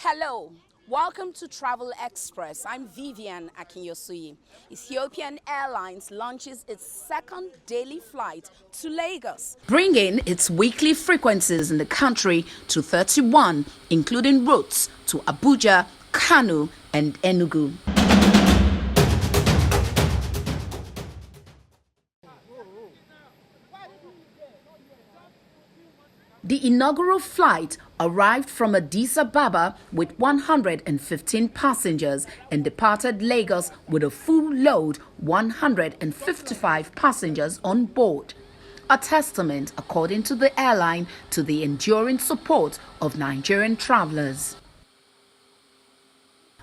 Hello, welcome to Travel Express. I'm Vivian Akinyosuyi. Ethiopian Airlines launches its second daily flight to Lagos, bringing its weekly frequencies in the country to 31, including routes to Abuja, Kano, and Enugu. The inaugural flight arrived from Addis Ababa with 115 passengers and departed Lagos with a full load, 155 passengers on board. A testament, according to the airline, to the enduring support of Nigerian travelers.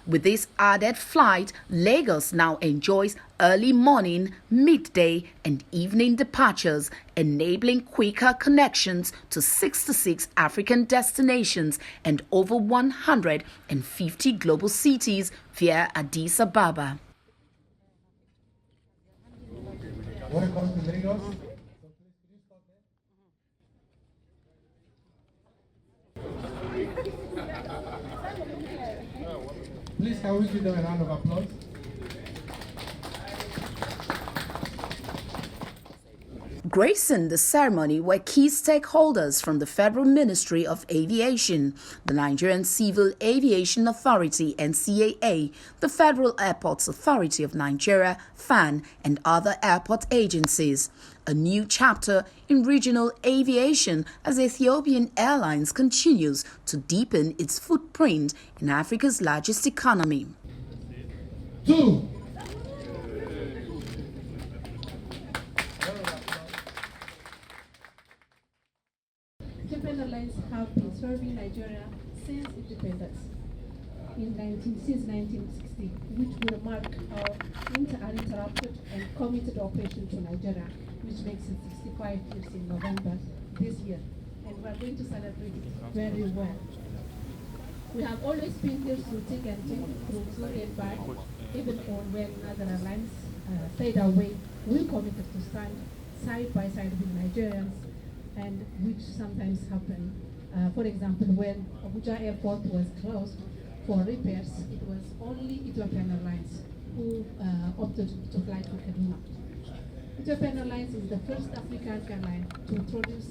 With this added flight, Lagos now enjoys early morning, midday, and evening departures, enabling quicker connections to 66 African destinations and over 150 global cities via Addis Ababa. Welcome to Lagos. Please, can we give them a round of applause? Gracing the ceremony were key stakeholders from the Federal Ministry of Aviation, the Nigerian Civil Aviation Authority (NCAA), the Federal Airports Authority of Nigeria (FAN), and other airport agencies. A new chapter in regional aviation as Ethiopian Airlines continues to deepen its footprint in Africa's largest economy. 2. Ethiopian Airlines have been serving Nigeria since independence since 1960, which will mark our uninterrupted and committed operation to Nigeria, which makes it 65 years in November this year, and we are going to celebrate it very well. We have always been here through thick and thin, through good and bad, even when other airlines stayed away. We committed to stand side by side with Nigerians, and which sometimes happen. For example, when Abuja airport was closed for repairs, it was only Ethiopian Airlines who opted to fly to Kano. Ethiopian Airlines is the first African airline to introduce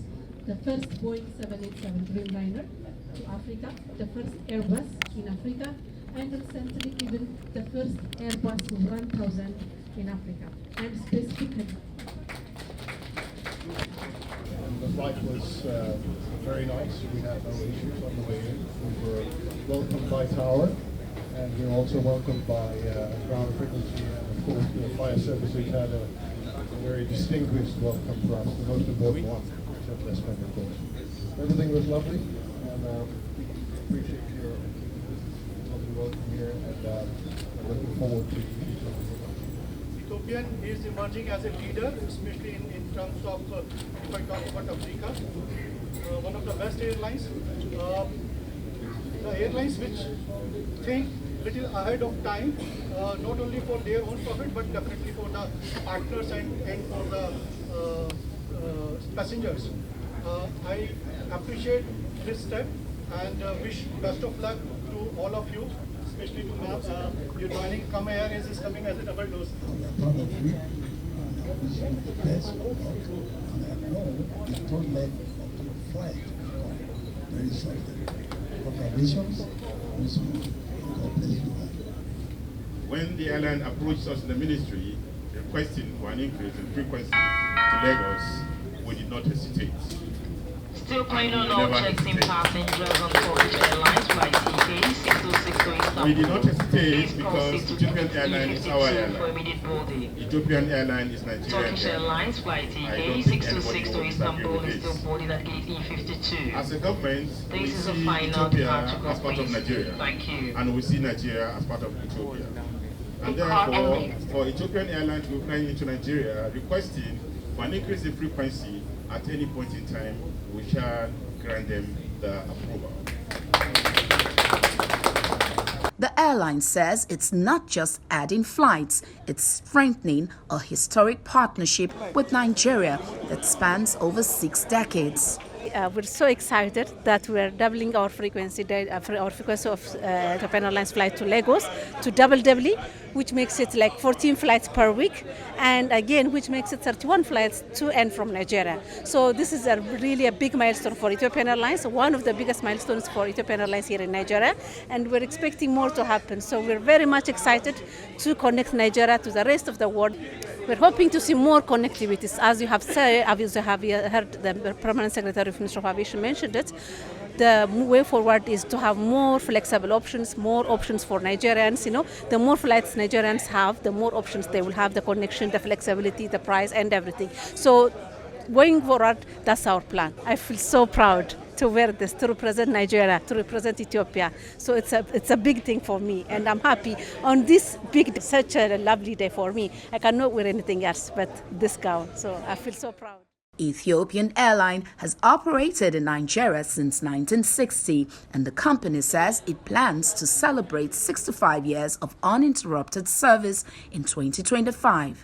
the first Boeing 787 Dreamliner to Africa, the first Airbus in Africa, and recently even the first Airbus 1000 in Africa. And specifically, the flight was very nice. We had no issues on the way in. We were welcomed by Tower, and we were also welcomed by ground frequency, and of course the fire services had a very distinguished welcome for us, the most important one, except less of course. Everything was lovely, and appreciate your lovely welcome here, and looking forward to the future. Ethiopian is emerging as a leader, especially in terms of, if I talk about Africa, one of the best airlines. The airlines which think little ahead of time, not only for their own profit, but definitely for the partners and for the passengers. I appreciate this step and wish best of luck to all of you. Especially to ma'am, you're joining Come Airlines is coming as a double dose. When the airline approached us in the ministry requesting for an increase in frequency to Lagos, we did not hesitate. Still playing on all checks-in passengers on Turkish Airlines flight EK 606 to Istanbul. We did not hesitate because Ethiopian Airlines is our airline. For immediate boarding. Ethiopian Airlines is Nigerian. Turkish Airlines flight EK 606 to Istanbul is still boarding at gate E52. As a government, we This is a see final Ethiopia departure as part of Nigeria. Thank you. And we see Nigeria as part of Ethiopia. And therefore, for Ethiopian Airlines to be flying into Nigeria, requesting for an increase in frequency at any point in time, we shall grant them the approval. The airline says it's not just adding flights, it's strengthening a historic partnership with Nigeria that spans over 6 decades. We're so excited that we're doubling our frequency of Ethiopian Airlines flight to Lagos to doubly, which makes it like 14 flights per week, and again, which makes it 31 flights to and from Nigeria. So this is really a big milestone for Ethiopian Airlines, one of the biggest milestones for Ethiopian Airlines here in Nigeria, and we're expecting more to happen. So we're very much excited to connect Nigeria to the rest of the world. We're hoping to see more connectivities. As you have said, as you have heard the Permanent Secretary of Ministry of Aviation mentioned it, the way forward is to have more flexible options, more options for Nigerians. The more flights Nigerians have, the more options they will have, the connection, the flexibility, the price, and everything. So going forward, that's our plan. I feel so proud to wear this, to represent Nigeria, to represent Ethiopia. So it's a big thing for me, and I'm happy on this big, such a lovely day for me. I cannot wear anything else but this gown, so I feel so proud. Ethiopian Airlines has operated in Nigeria since 1960, and the company says it plans to celebrate 65 years of uninterrupted service in 2025.